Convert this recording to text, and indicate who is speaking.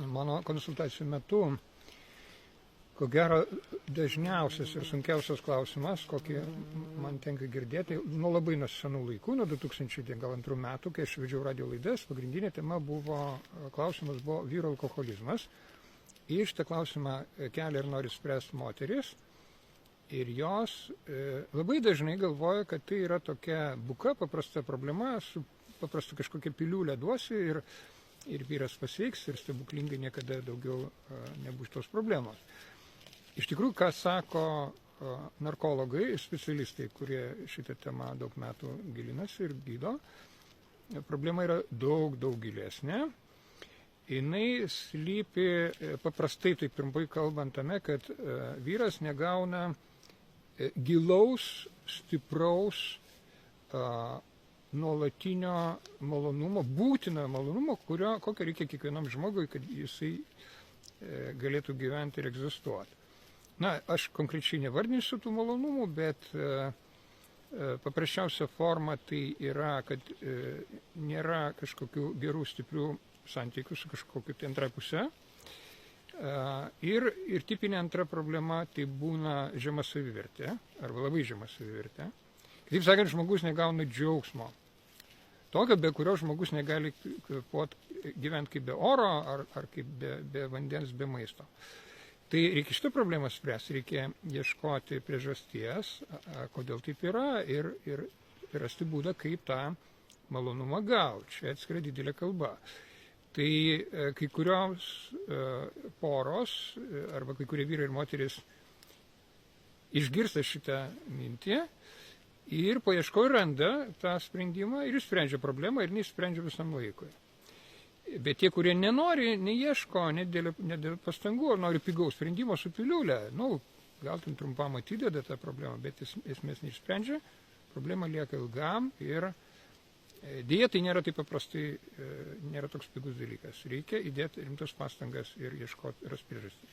Speaker 1: Mano konsultacijų metu, ko gero, dažniausias ir sunkiausias klausimas, kokį man tenka girdėti, labai nuo senų laikų, nuo 2002 metų, kai aš vedžiau radio laidas, pagrindinė tema klausimas buvo vyro alkoholizmas. Ir šitą klausimą kelia ir nori spręsti moteris. Ir jos labai dažnai galvoja, kad tai yra tokia buka, paprasta problema, su paprastu kažkokia piliulė duosi ir vyras pasveiks ir stebuklingai niekada daugiau nebus tos problemos. Iš tikrųjų, ką sako narkologai ir specialistai, kurie šitą temą daug metų gilinasi ir gydo, problema yra daug gilesnė. Jinai slypi paprastai, taip trumpai kalbant, tame, kad vyras negauna gilaus, stipraus, nuolatinio malonumo, būtino malonumo, kokio reikia kiekvienam žmogui, kad jisai galėtų gyventi ir egzistuoti. Na, aš konkrečiai nevardinsiu tų malonumų, bet paprasčiausia forma tai yra, kad nėra kažkokių gerų, stiprių santykių su kažkokiu tai antra pusė. Ir tipinė antra problema tai būna žema savivertė, arba labai žema savivertė. Kitaip sakant, žmogus negauna džiaugsmo. Tokio, be kurio žmogus negali gyventi kaip be oro, ar kaip be vandens, be maisto. Tai reikia šitą problemą spręsti, reikia ieškoti priežasties, kodėl taip yra, ir rasti būdą, kaip tą malonumą gauti. Čia atskiria didelė kalba. Tai kai kurioms poros, arba kai kurie vyrai ir moteris išgirsta šitą mintį ir paieškoja randa tą sprendimą ir išsprendžia problemą ir neišsprendžia visam laikui. Bet tie, kurie nenori, neieško, nedėl pastangų, ar nori pigaus sprendimo su piliulė, gal ten trumpam atideda tą problemą, bet esmės neišsprendžia, problema lieka ilgam ir dėja tai nėra taip paprastai, nėra toks pigus dalykas. Reikia įdėti rimtas pastangas ir ieškoti ras priežastį.